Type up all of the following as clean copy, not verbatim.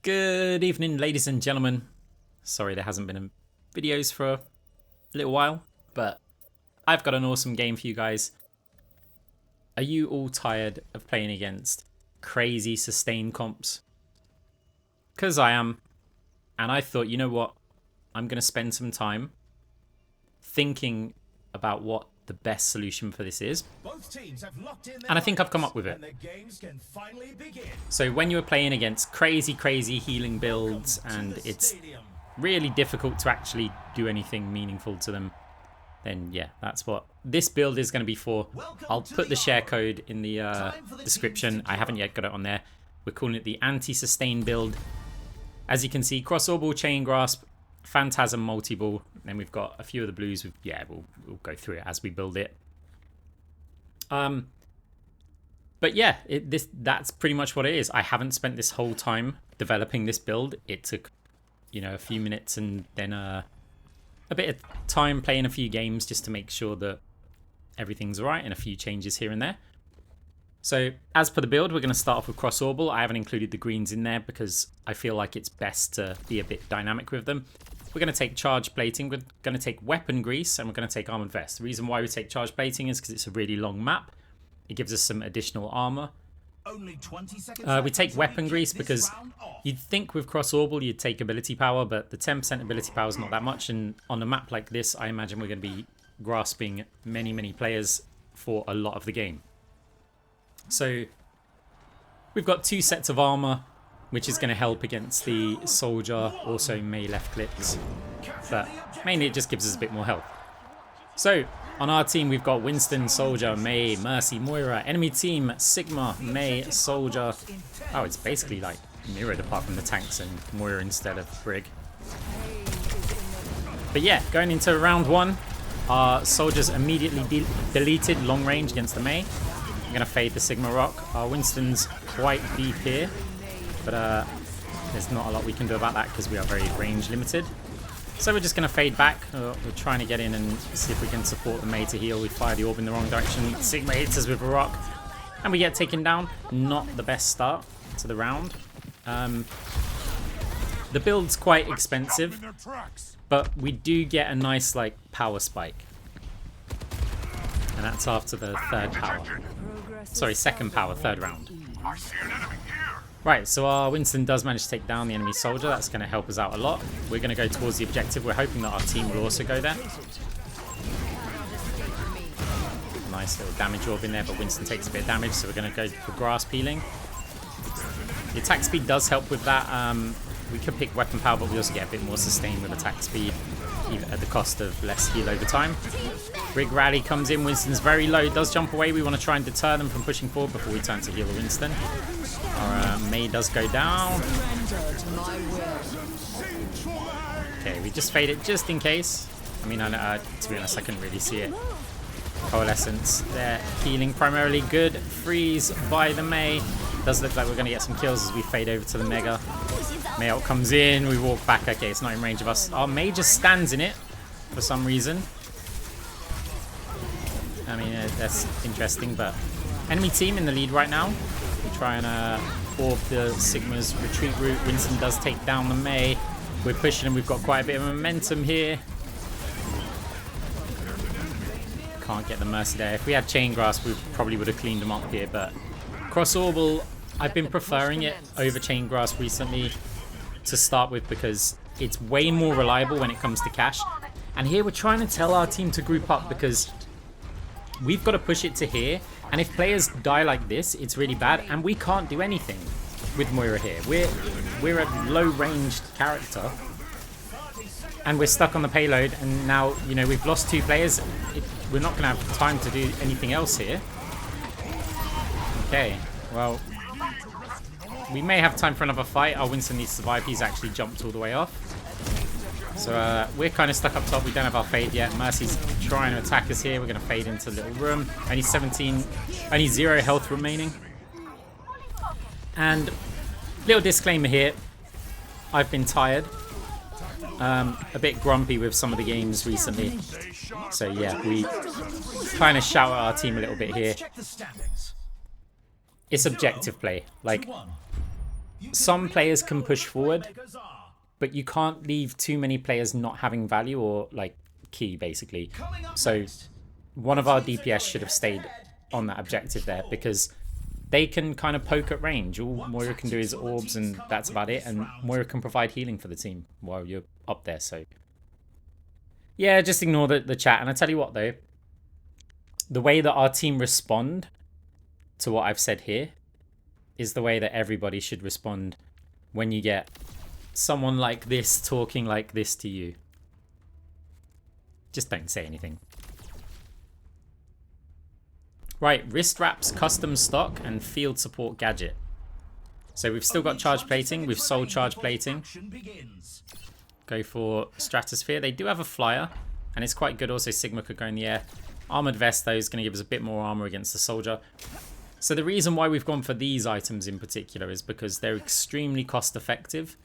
Good evening, ladies and gentlemen. Sorry there hasn't been videos for a little while, but I've got an awesome game for you guys. Are you all tired of playing against crazy sustain comps? Because I am, and I thought, you know what? I'm going to spend some time thinking about what the best solution for this is. And I think I've come up with it. So when you're playing against crazy healing builds and it's really difficult to actually do anything meaningful to them, then yeah, that's what this build is going to be for. I'll put the share code in the description. I haven't yet got it on there. We're calling it the anti-sustain build. As you can see, cross-orbital chain grasp, Phantasm multi-ball, then we've got a few of the blues. We'll go through it as we build it. But yeah, that's pretty much what it is. I haven't spent this whole time developing this build. It took, a few minutes and then a bit of time playing a few games just to make sure that everything's all right and a few changes here and there. So as per the build, we're going to start off with cross-orbital. I haven't included the greens in there because I feel like it's best to be a bit dynamic with them. We're going to take charge plating, we're going to take weapon grease, and we're going to take armored vest. The reason why we take charge plating is because it's a really long map. It gives us some additional armor. Only 20 seconds we take weapon grease because you'd think with cross-orbital you'd take ability power, but the 10% ability power is not that much. And on a map like this, I imagine we're going to be grasping many players for a lot of the game. So we've got 2 sets of armor, which is going to help against the soldier, also melee left clicks, but mainly it just gives us a bit more health. So on our team, we've got Winston, Soldier, Mei, Mercy, Moira. Enemy team, Sigma, Mei, Soldier. Oh, it's basically like mirrored apart from the tanks and Moira instead of Brig. But yeah, going into round 1, our soldiers immediately deleted long range against the Mei. I'm going to fade the Sigma Rock. Our Winston's quite deep here, but there's not a lot we can do about that because we are very range limited. So we're just going to fade back. We're trying to get in and see if we can support the Mei to heal. We fire the orb in the wrong direction. Sigma hits us with a rock, and we get taken down. Not the best start to the round. The build's quite expensive, but we do get a nice power spike. And that's after the third power. Sorry, second power, third round. Right, so our Winston does manage to take down the enemy soldier. That's going to help us out a lot. We're going to go towards the objective. We're hoping that our team will also go there. Nice little damage orb in there, but Winston takes a bit of damage, so we're going to go for grasp healing. The attack speed does help with that. We could pick weapon power, but we also get a bit more sustain with attack speed, even at the cost of less heal over time. VXRDY comes in. Winston's very low. Does jump away. We want to try and deter them from pushing forward before we turn to heal the Winston. Our Mei does go down. Okay, we just fade it just in case. I mean, to be honest, I couldn't really see it. Coalescence. They're healing primarily. Good. Freeze by the Mei. Does look like we're going to get some kills as we fade over to the Mega. Mei ult comes in. We walk back. Okay, it's not in range of us. Our Mei just stands in it for some reason. I mean, that's interesting, but enemy team in the lead right now. We try and orb the Sigma's retreat route. Winston does take down the Mei. We're pushing and we've got quite a bit of momentum here. Can't get the Mercy there. If we had Chain Grasp, we probably would have cleaned them up here, but cross-orbital, I've been preferring it over Chain Grasp recently to start with because it's way more reliable when it comes to cash. And here we're trying to tell our team to group up because we've got to push it to here, and if players die like this, it's really bad, and we can't do anything with Moira here. We're a low-ranged character, and we're stuck on the payload, and now, we've lost 2 players. We're not going to have time to do anything else here. Okay, well, we may have time for another fight. Our Winston needs to survive. He's actually jumped all the way off. So we're kind of stuck up top. We don't have our fade yet. Mercy's trying to attack us here. We're going to fade into the little room. Only 0 health remaining. And little disclaimer here. I've been tired. A bit grumpy with some of the games recently. So yeah, we kind of shout at our team a little bit here. It's objective play. some players can push forward, but you can't leave too many players not having value or like key basically. So one of our DPS should have stayed on that objective there because they can kind of poke at range. All Moira can do is orbs and that's about it, and Moira can provide healing for the team while you're up there. So yeah, just ignore the chat. And I tell you what though, the way that our team respond to what I've said here is the way that everybody should respond when you get someone like this talking like this to you. Just don't say anything. Right, wrist wraps, custom stock, and field support gadget. So we've still got charge plating. We've sold charge plating. Go for stratosphere. They do have a flyer, and it's quite good. Also, Sigma could go in the air. Armored vest, though, is going to give us a bit more armor against the soldier. So the reason why we've gone for these items in particular is because they're extremely cost effective.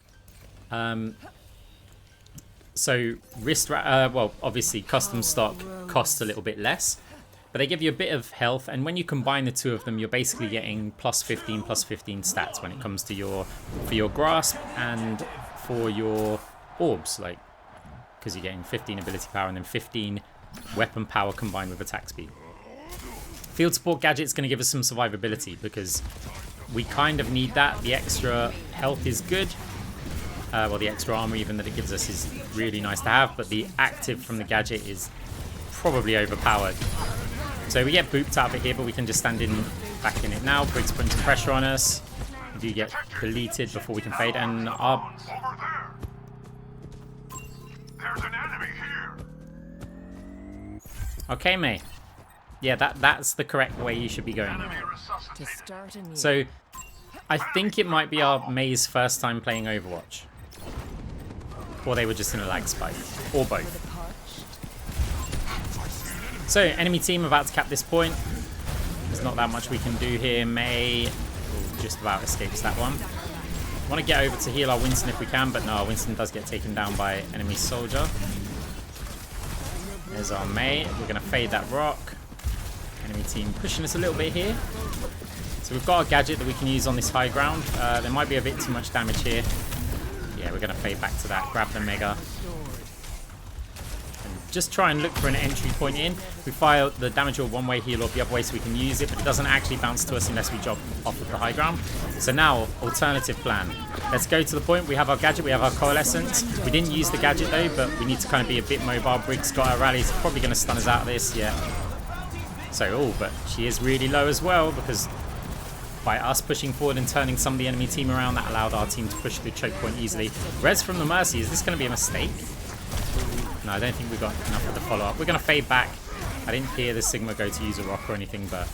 So wrist wrap, well, obviously custom stock costs a little bit less, but they give you a bit of health, and when you combine the two of them, you're basically getting plus 15 stats when it comes to for your grasp and for your orbs, like, because you're getting 15 ability power and then 15 weapon power combined with attack speed. Field support gadget's going to give us some survivability because we kind of need that. The extra health is good. Well, the extra armor even that it gives us is really nice to have, but the active from the gadget is probably overpowered. So we get booped out of it here, but we can just stand back in it now. Briggs putting some pressure on us. We do get deleted before we can fade, and our... There's an enemy here. Okay, mate. Yeah, that's the correct way you should be going. So, I think it might be our May's first time playing Overwatch. Or they were just in a lag spike. Or both. So, enemy team about to cap this point. There's not that much we can do here. May just about escapes that one. Want to get over to heal our Winston if we can, but no, our Winston does get taken down by enemy soldier. There's our May. We're going to fade that rock. Enemy team pushing us a little bit here. So we've got a gadget that we can use on this high ground. There might be a bit too much damage here. Yeah, we're going to fade back to that. Grab the Mega. And just try and look for an entry point in. We fire the damage or one-way heal off the other way so we can use it, but it doesn't actually bounce to us unless we jump off of the high ground. So now, alternative plan. Let's go to the point. We have our gadget, we have our coalescence. We didn't use the gadget though, but we need to kind of be a bit mobile. Briggs got our rallies, probably going to stun us out of this, yeah. So, oh, but she is really low as well because by us pushing forward and turning some of the enemy team around, that allowed our team to push through choke point easily. Res from the Mercy, is this going to be a mistake? No, I don't think we got enough of the follow-up. We're going to fade back. I didn't hear the Sigma go to use a rock or anything, but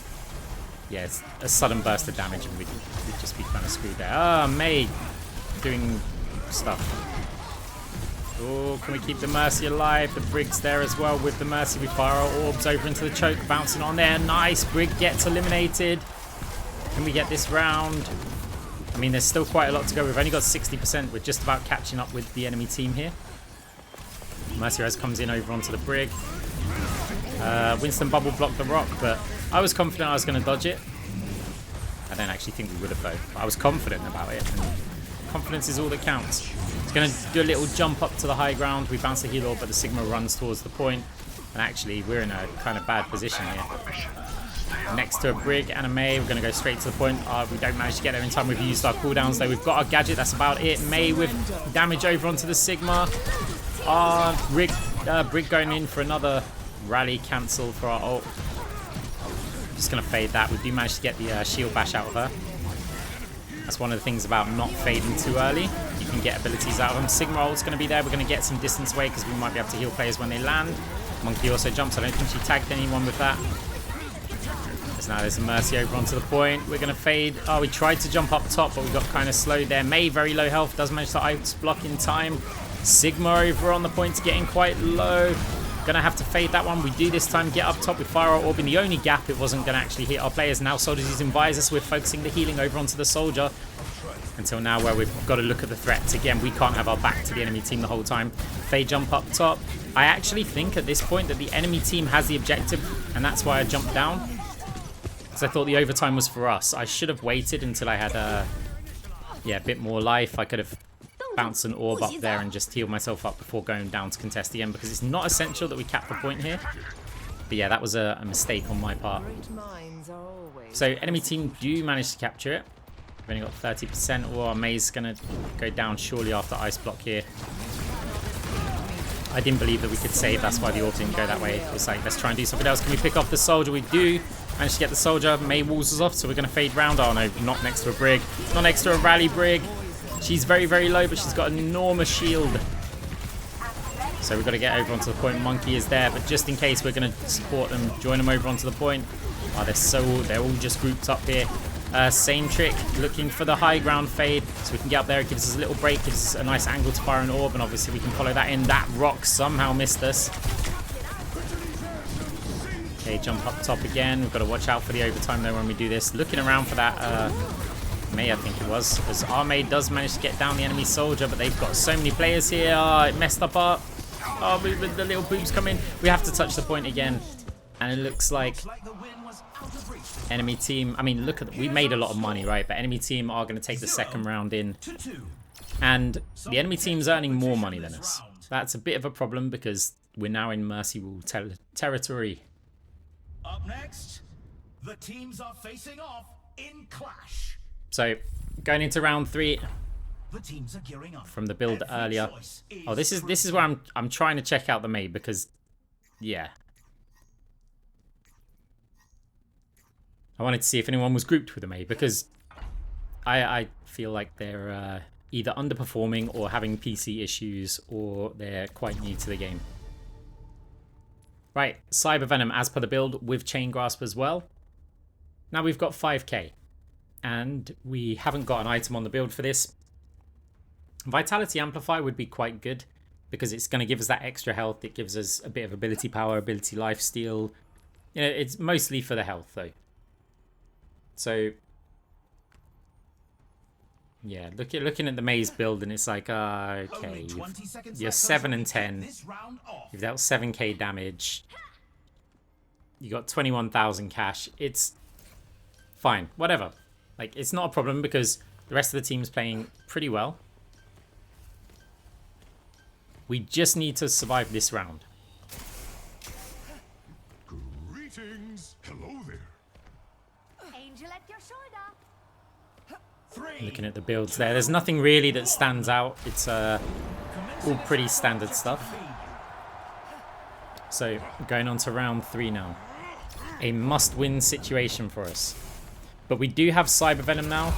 yeah, it's a sudden burst of damage and we'd just be kind of screwed there. Ah, May doing stuff. Oh, can we keep the Mercy alive? The Brig's there as well with the Mercy. We fire our orbs over into the choke, bouncing on there. Nice, Brig gets eliminated. Can we get this round? I mean, there's still quite a lot to go. We've only got 60%. We're just about catching up with the enemy team here. Mercy Res comes in over onto the Brig. Winston bubble blocked the rock, but I was confident I was going to dodge it. I don't actually think we would have though, but I was confident about it. And confidence is all that counts. It's going to do a little jump up to the high ground. We bounce the heal orb, but the Sigma runs towards the point. And actually, we're in a kind of bad position here. Next to a Brig and a May, we're going to go straight to the point. We don't manage to get there in time. We've used our cooldowns though. We've got our gadget, that's about it. May with damage over onto the Sigma. Brig going in for another rally cancel for our ult. Just going to fade that. We do manage to get the shield bash out of her. That's one of the things about not fading too early. You can get abilities out of them. Sigma ult's going to be there. We're going to get some distance away because we might be able to heal players when they land. Monkey also jumps. I don't think she tagged anyone with that. Now there's a Mercy over onto the point. We're going to fade. Oh, we tried to jump up top, but we got kind of slowed there. May, very low health, does manage to ice block in time. Sigma over on the point, getting quite low. Going to have to fade that one. We do this time get up top. We fire our orb in the only gap. It wasn't going to actually hit our players. Now Soldier's using Visors. We're focusing the healing over onto the Soldier. Until now where we've got to look at the threats. Again, we can't have our back to the enemy team the whole time. Fade jump up top. I actually think at this point that the enemy team has the objective, and that's why I jumped down. I thought the overtime was for us. I should have waited until I had yeah, a bit more life. I could have bounced an orb up there and just healed myself up before going down to contest again, because it's not essential that we cap the point here. But yeah, that was a mistake on my part. So enemy team do manage to capture it. We've only got 30%. Oh, our Mei's going to go down surely after ice block here. I didn't believe that we could save. That's why the orb didn't go that way. It was like, let's try and do something else. Can we pick off the soldier? We do manage to get the soldier. Mei walls us off, so we're going to fade round. Oh no, not next to a brig. Not next to a rally brig. She's very, very low, but she's got an enormous shield. So we've got to get over onto the point. Monkey is there, but just in case, we're going to support them, join them over onto the point. Oh, they're all just grouped up here. Same trick, looking for the high ground fade, so we can get up there. It gives us a little break, gives us a nice angle to fire an orb, and obviously we can follow that in. That rock somehow missed us. Okay, jump up top again. We've got to watch out for the overtime though when we do this. Looking around for that Mei, I think it was, as our Mei does manage to get down the enemy soldier, but they've got so many players here. Oh, it messed up our... Oh, the little boobs come in. We have to touch the point again, and it looks like enemy team, I mean, look at, we made a lot of money, right? But enemy team are going to take the second round in, and the enemy team's earning more money than us. That's a bit of a problem because we're now in Mercy Rule territory. Up next, the teams are facing off in clash. So going into round 3 The teams are gearing up. from the build earlier. Oh, this is where I'm trying to check out the Mei, because yeah, I wanted to see if anyone was grouped with a Mei, because I feel like they're either underperforming or having PC issues, or they're quite new to the game. Right, Cyber Venom as per the build with Chain Grasp as well. Now we've got 5k, and we haven't got an item on the build for this. Vitality Amplify would be quite good, because it's going to give us that extra health. It gives us a bit of ability power, ability lifesteal. You know, it's mostly for the health though. So, yeah, looking at the Mei's build, and it's like, okay, you're 7 and 10. You've dealt 7k damage. You got 21,000 cash. It's fine, whatever. Like, it's not a problem because the rest of the team's playing pretty well. We just need to survive this round. Greetings. Hello there. Angel at your shoulder. Looking at the builds there, there's nothing really that stands out. It's all pretty standard stuff. So going on to round 3 now. A must-win situation for us. But we do have Cyber Venom now.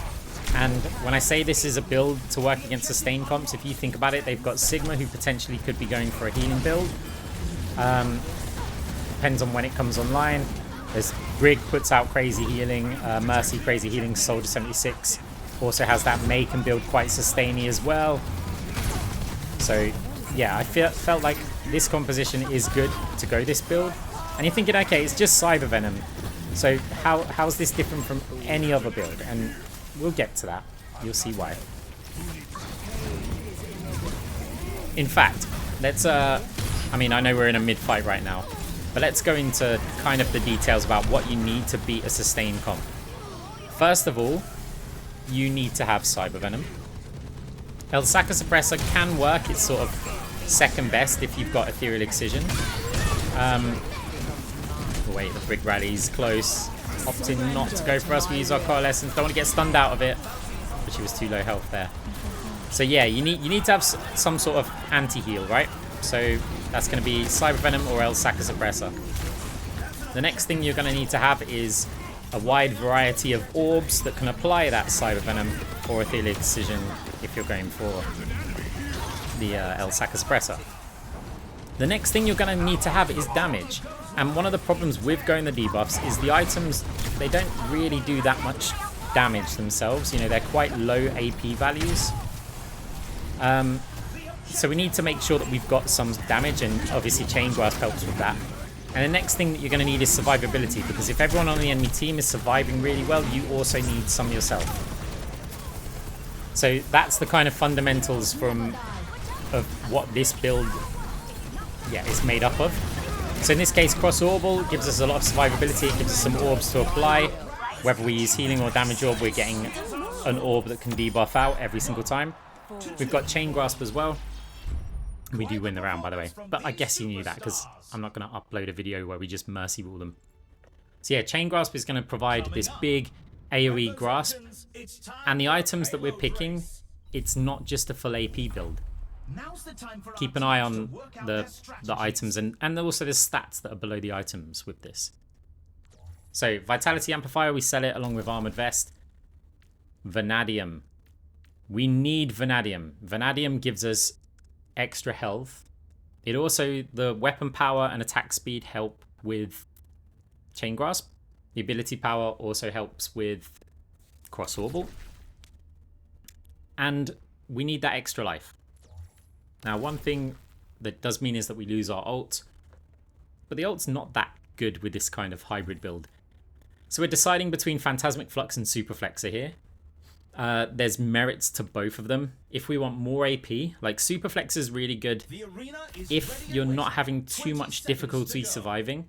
And when I say this is a build to work against sustain comps, if you think about it, they've got Sigma, who potentially could be going for a healing build. Depends on when it comes online. There's Brig puts out crazy healing, Mercy crazy healing, Soldier 76 also has that Mei can build quite sustainy as well. So yeah, I felt like this composition is good to go this build. And you're thinking, okay, it's just Cyber Venom, so how's this different from any other build? And we'll get to that. You'll see why. In fact, let's I mean, I know we're in a mid-fight right now, but let's go into kind of the details about what you need to beat a sustain comp. First of all, you need to have Cyber Venom. El Saka Suppressor can work. It's sort of second best if you've got Ethereal Excision. Wait, the Brig Rally's close. Opting not to go for us. We use our Coalescence. Don't want to get stunned out of it. But she was too low health there. So yeah, you need to have some sort of anti-heal, right? So that's going to be Cyber Venom or El Saka Suppressor. The next thing you're going to need to have is a wide variety of orbs that can apply that Cyber Venom or Ethereal Excision if you're going for the El Saka Suppressor. The next thing you're going to need to have is damage. And one of the problems with going the debuffs is the items, they don't really do that much damage themselves. You know, they're quite low AP values. So we need to make sure that we've got some damage, and obviously Chain Grasp helps with that. And the next thing that you're going to need is survivability, because if everyone on the enemy team is surviving really well, you also need some yourself. So that's the kind of fundamentals of what this build is made up of. So in this case, Cross Orbal gives us a lot of survivability. It gives us some orbs to apply. Whether we use healing or damage orb, we're getting an orb that can debuff out every single time. We've got Chain Grasp as well. We do win the round, by the way. But I guess you knew that because I'm not going to upload a video where we just mercy rule them. So yeah, Chain Grasp is going to provide this big AoE grasp. And the items that we're picking, it's not just a full AP build. Keep an eye on the items and also the stats that are below the items with this. So Vitality Amplifier, we sell it along with Armored Vest. Vanadium. We need Vanadium. Vanadium gives us extra health. It also, the weapon power and attack speed help with Chain Grasp. The ability power also helps with Cross Orbal. And we need that extra life. Now, one thing that does mean is that we lose our ult. But the ult's not that good with this kind of hybrid build. So we're deciding between Phantasmic Flux and Superflexer here. There's merits to both of them. If we want more AP, like Superflexer is really good if you're not having too much difficulty surviving.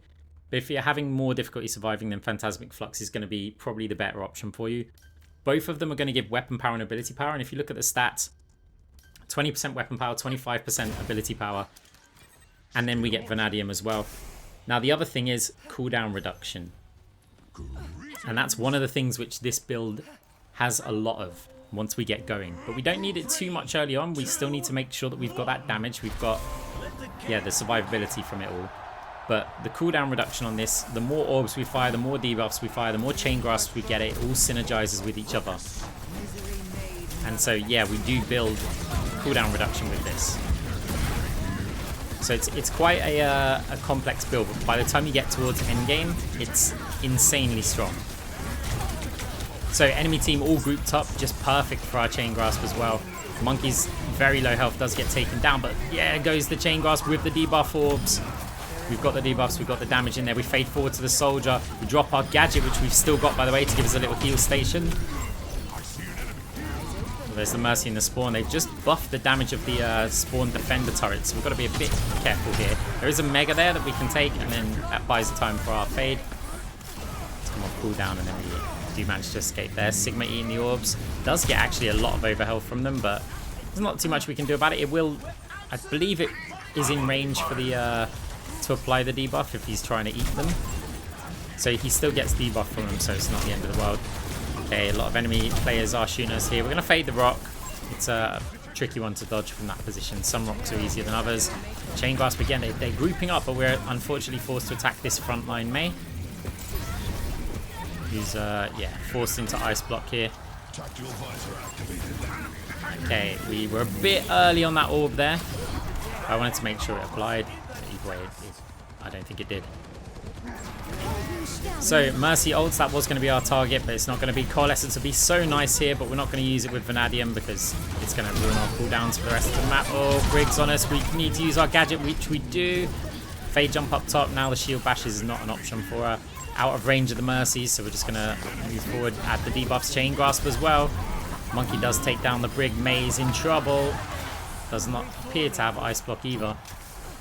But if you're having more difficulty surviving, then Phantasmic Flux is going to be probably the better option for you. Both of them are going to give weapon power and ability power. And if you look at the stats, 20% weapon power, 25% ability power. And then we get Vanadium as well. Now the other thing is cooldown reduction. And that's one of the things which this build has a lot of once we get going. But we don't need it too much early on. We still need to make sure that we've got that damage. We've got, yeah, the survivability from it all. But the cooldown reduction on this, the more orbs we fire, the more debuffs we fire, the more chain grasps we get, it all synergizes with each other. And so, yeah, we do build cooldown reduction with this. So it's quite a complex build, but by the time you get towards endgame, it's insanely strong. So enemy team all grouped up, just perfect for our Chain Grasp as well. Monkey's very low health, does get taken down, but yeah, goes the Chain Grasp with the debuff orbs. We've got the debuffs, we've got the damage in there. We fade forward to the soldier. We drop our gadget, which we've still got, by the way, to give us a little heal station. Well, there's the Mercy and the Spawn. They've just buffed the damage of the Spawn defender turret, so we've got to be a bit careful here. There is a Mega there that we can take, and then that buys the time for our fade. Let's come off cooldown, and then we do manage to escape there. Sigma eating the orbs. Does get actually a lot of overhealth from them, but there's not too much we can do about it. It will, I believe it is in range for the to apply the debuff if he's trying to eat them. So he still gets debuff from them, so it's not the end of the world. Okay, a lot of enemy players are shooting us here. We're going to fade the rock. It's a tricky one to dodge from that position. Some rocks are easier than others. Chain Grasp again, they're grouping up, but we're unfortunately forced to attack this frontline Mei. Who's, yeah, forced into Ice Block here. Okay, we were a bit early on that orb there. I wanted to make sure it applied. Either way, I don't think it did. So, Mercy ults, that was going to be our target, but it's not going to be. Coalescence would be so nice here, but we're not going to use it with Vanadium because it's going to ruin our cooldowns for the rest of the map. Oh, Briggs on us. We need to use our gadget, which we do. Fade jump up top. Now the shield bashes is not an option for her. Out of range of the Mercies, so we're just going to move forward. Add the debuffs, Chain Grasp as well. Monkey does take down the Brig. Mei's in trouble. Does not appear to have Ice Block either.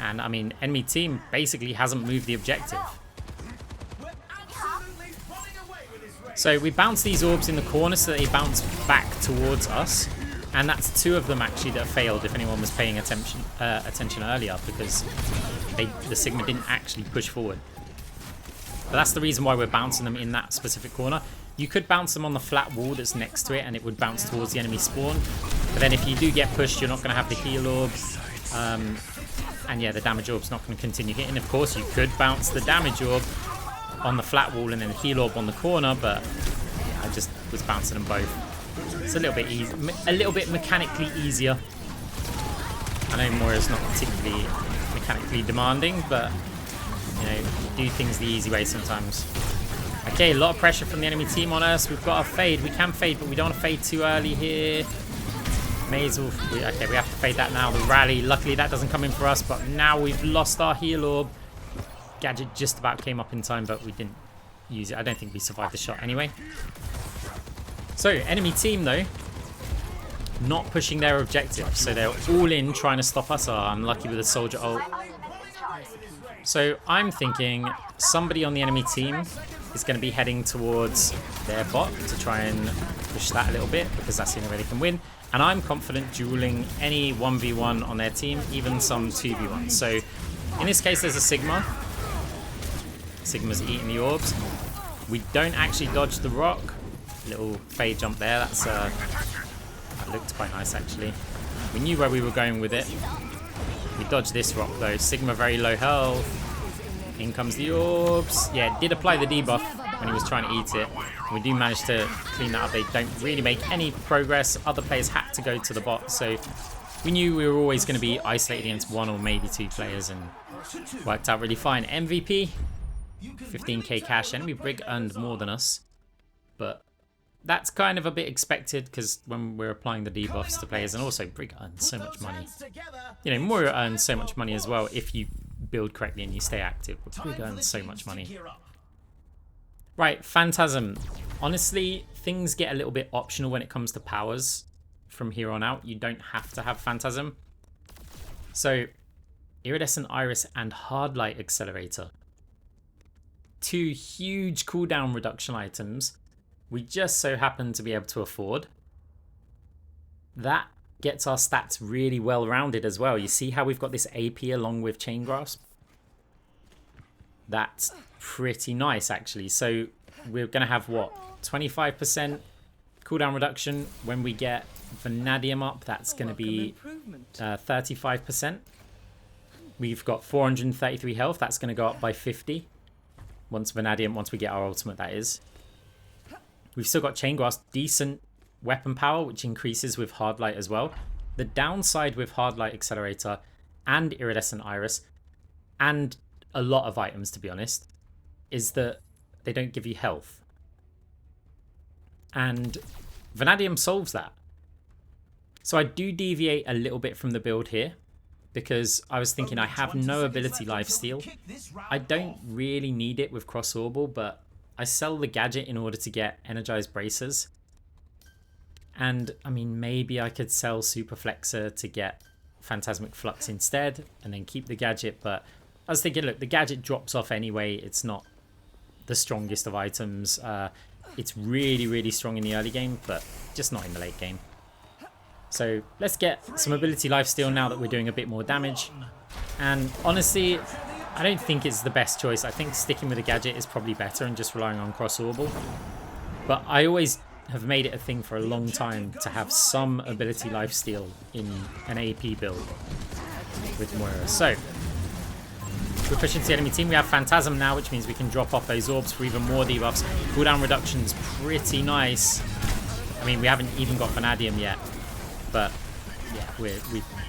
And, I mean, enemy team basically hasn't moved the objective. So we bounce these orbs in the corner so that they bounce back towards us. And that's two of them actually that failed, if anyone was paying attention earlier, because the Sigma didn't actually push forward. But that's the reason why we're bouncing them in that specific corner. You could bounce them on the flat wall that's next to it and it would bounce towards the enemy spawn. But then if you do get pushed, you're not going to have the heal orb. And yeah, the damage orb's not going to continue hitting. Of course, you could bounce the damage orb on the flat wall and then the heal orb on the corner, but I just was bouncing them both. It's a little bit easy, a little bit mechanically easier. I know Moira's not particularly mechanically demanding, but you know, do things the easy way sometimes. Okay, a lot of pressure from the enemy team on us. We've got a fade. We can fade, but we don't want to fade too early here. Mazel. Okay, we have to fade that now. The rally. Luckily, that doesn't come in for us, but now we've lost our heal orb. Gadget just about came up in time, but we didn't use it. I don't think we survived the shot anyway. So, enemy team, though, not pushing their objective. So they're all in trying to stop us. Oh, I'm lucky with a soldier ult. So I'm thinking somebody on the enemy team is going to be heading towards their bot to try and push that a little bit because that's the only way they can win. And I'm confident dueling any 1v1 on their team, even some 2v1. So in this case, there's a Sigma. Sigma's eating the orbs. We don't actually dodge the rock. Little fade jump there. That looked quite nice actually. We knew where we were going with it. We dodged this rock though. Sigma very low health. In comes the orbs. Yeah, it did apply the debuff when he was trying to eat it. We do manage to clean that up. They don't really make any progress. Other players had to go to the bot, so we knew we were always going to be isolated against 1 or maybe 2 players, and worked out really fine. MVP, 15k cash. Enemy Brig earned more than us, but that's kind of a bit expected because when we're applying the debuffs to players, and also Brig earns so much money. You know, Moira earns so much money as well if you build correctly and you stay active, but Brig earns so much money. Right, Phantasm. Honestly, things get a little bit optional when it comes to powers from here on out. You don't have to have Phantasm. So, Iridescent Iris and Hard Light Accelerator. 2 huge cooldown reduction items we just so happen to be able to afford. That gets our stats really well rounded as well. You see how we've got this AP along with Chain Grasp? That's pretty nice actually. So we're going to have what? 25% cooldown reduction. When we get Vanadium up, that's going to be 35%. We've got 433 health. That's going to go up by 50. Once we get our ultimate, that is. We've still got Chain Grasp, decent weapon power, which increases with Hard Light as well. The downside with Hard Light Accelerator and Iridescent Iris, and a lot of items to be honest, is that they don't give you health. And Vanadium solves that. So I do deviate a little bit from the build here, because I was thinking I have no ability lifesteal. I don't really need it with Cross Orbal, but I sell the gadget in order to get Energized Bracers. And I mean, maybe I could sell Super Flexor to get Phantasmic Flux instead and then keep the gadget. But I was thinking, look, the gadget drops off anyway. It's not the strongest of items. It's really, really strong in the early game, but just not in the late game. So let's get some ability lifesteal now that we're doing a bit more damage. And honestly, I don't think it's the best choice. I think sticking with a gadget is probably better and just relying on Cross Orbal. But I always have made it a thing for a long time to have some ability lifesteal in an AP build with Moira. So we're pushing to the enemy team. We have Phantasm now, which means we can drop off those orbs for even more debuffs. Cooldown reduction's pretty nice. I mean, we haven't even got Vanadium yet, but yeah, we're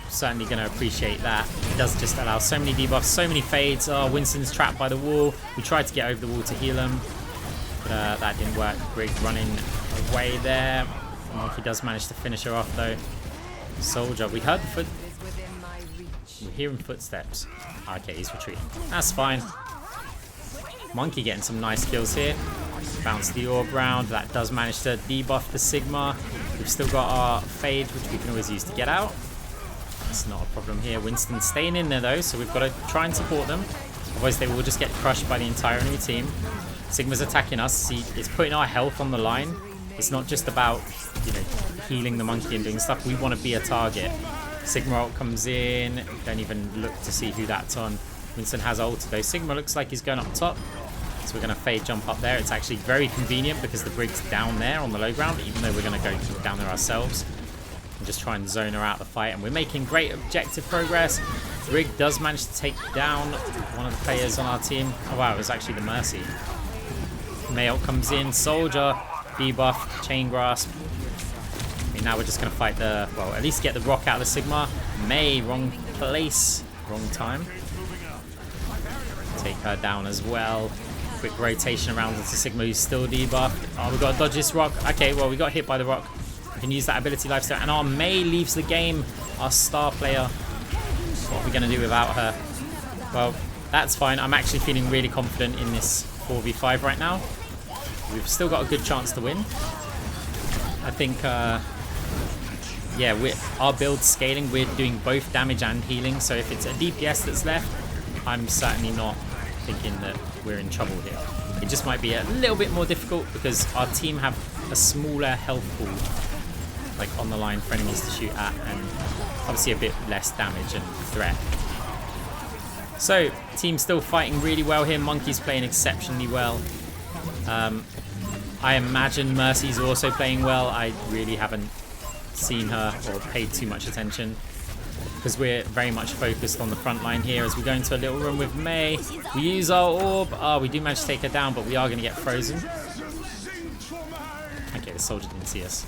certainly going to appreciate that. It does just allow so many debuffs, so many fades. Oh, Winston's trapped by the wall. We tried to get over the wall to heal him, but that didn't work. Brig running away there. Monkey does manage to finish her off though. Soldier, we heard the we're hearing footsteps. Okay, he's retreating. That's fine. Monkey getting some nice kills here. Bounce the orb round. That does manage to debuff the Sigma. We've still got our fade, which we can always use to get out. That's not a problem here. Winston's staying in there though, so we've got to try and support them. Otherwise they will just get crushed by the entire enemy team. Sigma's attacking us. See, it's putting our health on the line. It's not just about, you know, healing the monkey and doing stuff. We want to be a target. Sigma ult comes in. Don't even look to see who that's on. Winston has ulted though. Sigma looks like he's going up top. So we're going to fade jump up there. It's actually very convenient because the Brig's down there on the low ground, even though we're going to go down there ourselves and just try and zone her out the fight. And we're making great objective progress. Brig does manage to take down one of the players on our team. Oh wow, it was actually the Mercy. Mail comes in. Soldier, debuff, Chain Grasp. I mean, now we're just going to fight the, well, at least get the rock out of the Sigma. May, wrong place, wrong time. Take her down as well. Quick rotation around into Sigma, who's still debuffed. Oh, we've got to dodge this rock. Okay, well, we got hit by the rock. We can use that ability lifesteal. And our May leaves the game. Our star player. What are we going to do without her? Well, that's fine. I'm actually feeling really confident in this 4v5 right now. We've still got a good chance to win. I think, yeah, our build's scaling. We're doing both damage and healing. So if it's a DPS that's left, I'm certainly not thinking that we're in trouble here. It just might be a little bit more difficult because our team have a smaller health pool like on the line for enemies to shoot at, and obviously a bit less damage and threat. So, team's still fighting really well here. Monkey's playing exceptionally well. I imagine Mercy's also playing well. I really haven't seen her or paid too much attention because we're very much focused on the front line here as we go into a little room with Mei. We use our orb. Oh, we do manage to take her down, but we are going to get frozen. Okay, the soldier didn't see us.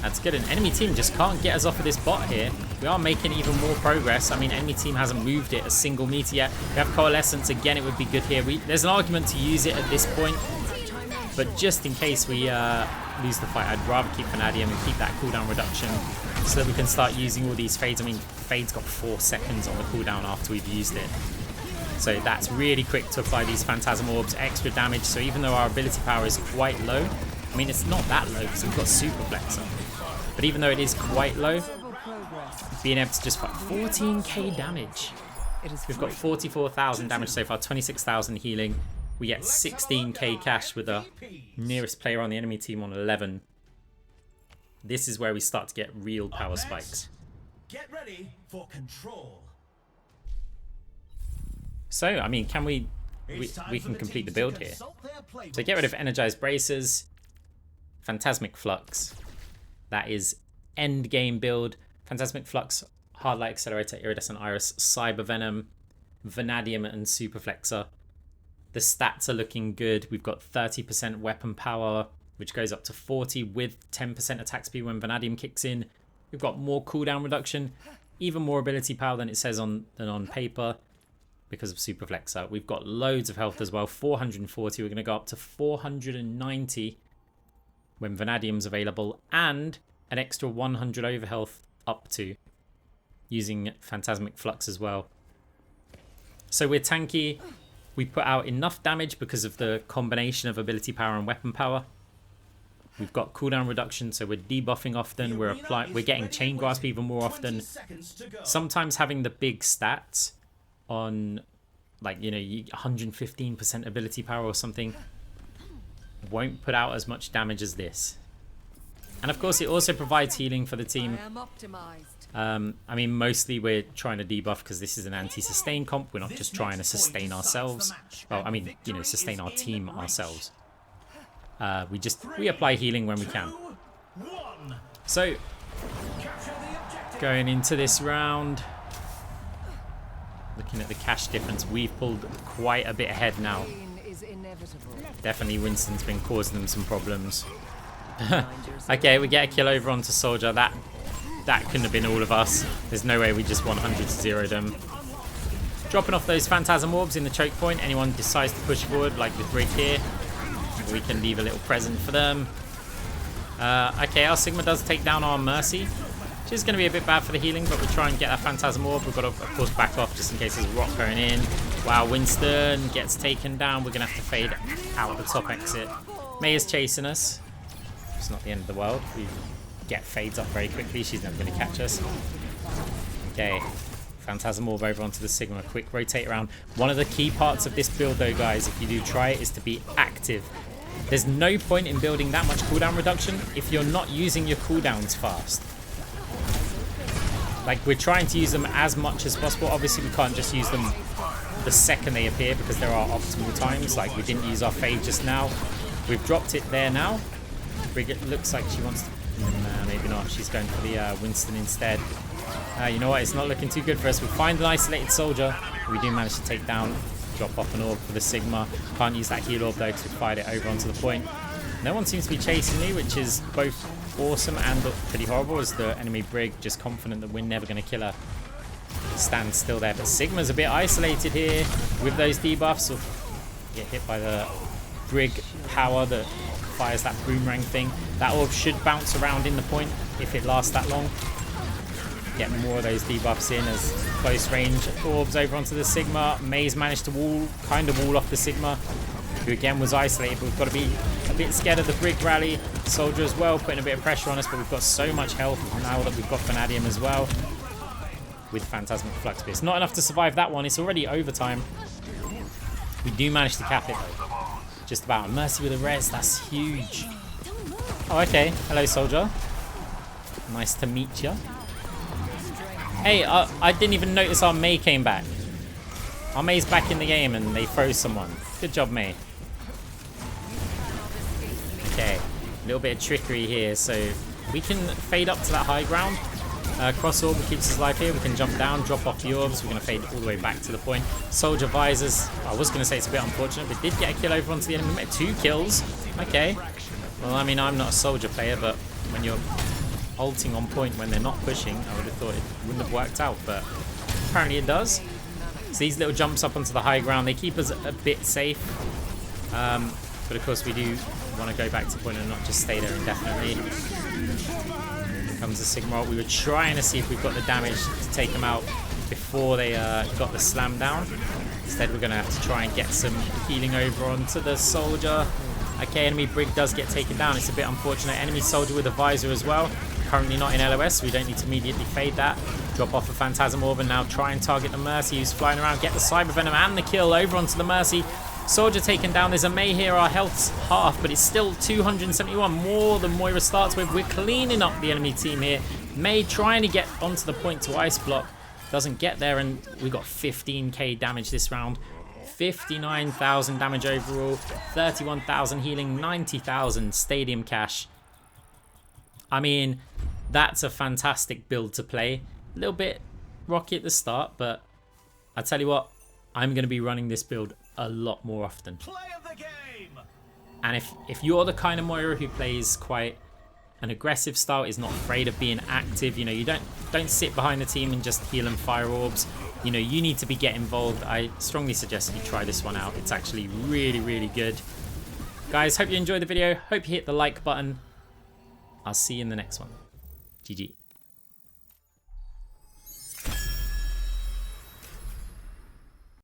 That's good. An enemy team just can't get us off of this bot here. We are making even more progress. I mean, enemy team hasn't moved it a single meter yet. We have Coalescence. Again, it would be good here. There's an argument to use it at this point. But just in case we lose the fight, I'd rather keep Vanadium and keep that cooldown reduction so that we can start using all these fades. I mean, fade's got 4 seconds on the cooldown after we've used it. So that's really quick to apply these Phantasm Orbs, extra damage. So even though our ability power is quite low, I mean, it's not that low because we've got Super Flexor. But even though it is quite low, being able to just fight 14k damage. We've got 44,000 damage so far, 26,000 healing. We get 16k cash with the nearest player on the enemy team on 11. This is where we start to get real power spikes. Get ready for control. So, I mean, can we can complete the build here. So get rid of Energized Bracers, Phantasmic Flux. That is end game build. Phantasmic Flux, Hard Light Accelerator, Iridescent Iris, Cyber Venom, Vanadium, and Super Flexor. The stats are looking good. We've got 30% weapon power, which goes up to 40 with 10% attack speed when Vanadium kicks in. We've got more cooldown reduction, even more ability power than it says than on paper because of Super Flexor. We've got loads of health as well, 440. We're going to go up to 490 when Vanadium's available, and an extra 100 overhealth up to using Phantasmic Flux as well. So we're tanky. We put out enough damage because of the combination of ability power and weapon power. We've got cooldown reduction, so we're debuffing often. We're getting Chain Grasp even more often. Sometimes having the big stats on, like, you know, 115% ability power or something won't put out as much damage as this. And of course, it also provides healing for the team. I mean, mostly we're trying to debuff because this is an anti-sustain comp. We're not just trying to sustain ourselves. Well, I mean, you know, sustain our team ourselves. We apply healing when we can. So, going into this round, looking at the cash difference, we've pulled quite a bit ahead now. Definitely Winston's been causing them some problems. Okay, we get a kill over onto Soldier. That couldn't have been all of us. There's no way we just 100-0 them. Dropping off those Phantasm Orbs in the choke point. Anyone decides to push forward, like with Brig here, we can leave a little present for them. Okay, our Sigma does take down our Mercy, which is going to be a bit bad for the healing, but we'll try and get that Phantasm Orb. We've got to, of course, back off just in case there's a rock going in. Wow, Winston gets taken down. We're going to have to fade out the top exit. Mei is chasing us. It's not the end of the world. We get fades up very quickly. She's never going to catch us. Okay. Phantasm Orb over onto the Sigma. Quick rotate around. One of the key parts of this build, though, guys, if you do try it, is to be active. There's no point in building that much cooldown reduction if you're not using your cooldowns fast. Like, we're trying to use them as much as possible. Obviously, we can't just use them the second they appear because there are optimal times. Like, we didn't use our fade just now. We've dropped it there now. Brig looks like she wants to... Nah, maybe not. She's going for the Winston instead. You know what? It's not looking too good for us. We find an isolated soldier. We do manage to take down, drop off an orb for the Sigma. Can't use that heal orb though because we fired it over onto the point. No one seems to be chasing me, which is both awesome and pretty horrible, as the enemy Brig, just confident that we're never going to kill her, stands still there. But Sigma's a bit isolated here with those debuffs. Or get hit by the Brig power that fires that boomerang thing. That orb should bounce around in the point if it lasts that long. Get more of those debuffs in as close range orbs over onto the Sigma. Mei's managed to kind of wall off the Sigma, who again was isolated, but we've got to be a bit scared of the Brig rally. Soldier as well, putting a bit of pressure on us, but we've got so much health now that we've got Vanadium as well with Phantasmic Flux. But it's not enough to survive that one. It's already overtime. We do manage to cap it though. Just about. Mercy with a res, that's huge. Oh, okay. Hello, soldier. Nice to meet you. Hey, I didn't even notice our Mei came back. Our Mei's back in the game and they froze someone. Good job, Mei. Okay, a little bit of trickery here. So we can fade up to that high ground. Cross orb keeps us alive here. We can jump down, drop off the orbs. We're going to fade all the way back to the point. Soldier visors. I was going to say it's a bit unfortunate, but did get a kill over onto the enemy. We made 2 kills. Okay. Well, I mean, I'm not a soldier player, but when you're ulting on point when they're not pushing, I would have thought it wouldn't have worked out, but apparently it does. So these little jumps up onto the high ground, they keep us a bit safe. But of course we do want to go back to point and not just stay there indefinitely. Here comes the Sigma ult. We were trying to see if we've got the damage to take them out before they got the slam down. Instead we're going to have to try and get some healing over onto the soldier. Okay, enemy brig does get taken down. It's a bit unfortunate. Enemy soldier with a visor as well. Currently not in LOS, so we don't need to immediately fade that. Drop off a Phantasm Orb and now try and target the Mercy who's flying around. Get the Cyber Venom and the kill over onto the Mercy. Soldier taken down. There's a Mei here. Our health's half, but it's still 271, more than Moira starts with. We're cleaning up the enemy team here. Mei trying to get onto the point to ice block. Doesn't get there, and we got 15k damage this round. 59,000 damage overall, 31,000 healing, 90,000 stadium cash. I mean, that's a fantastic build to play. A little bit rocky at the start, but I tell you what, I'm going to be running this build a lot more often. Play of the game. And if you're the kind of Moira who plays quite an aggressive style, is not afraid of being active, you know, you don't sit behind the team and just heal and fire orbs. You know, you need to get involved. I strongly suggest you try this one out. It's actually really, really good. Guys, hope you enjoyed the video. Hope you hit the like button. I'll see you in the next one. GG.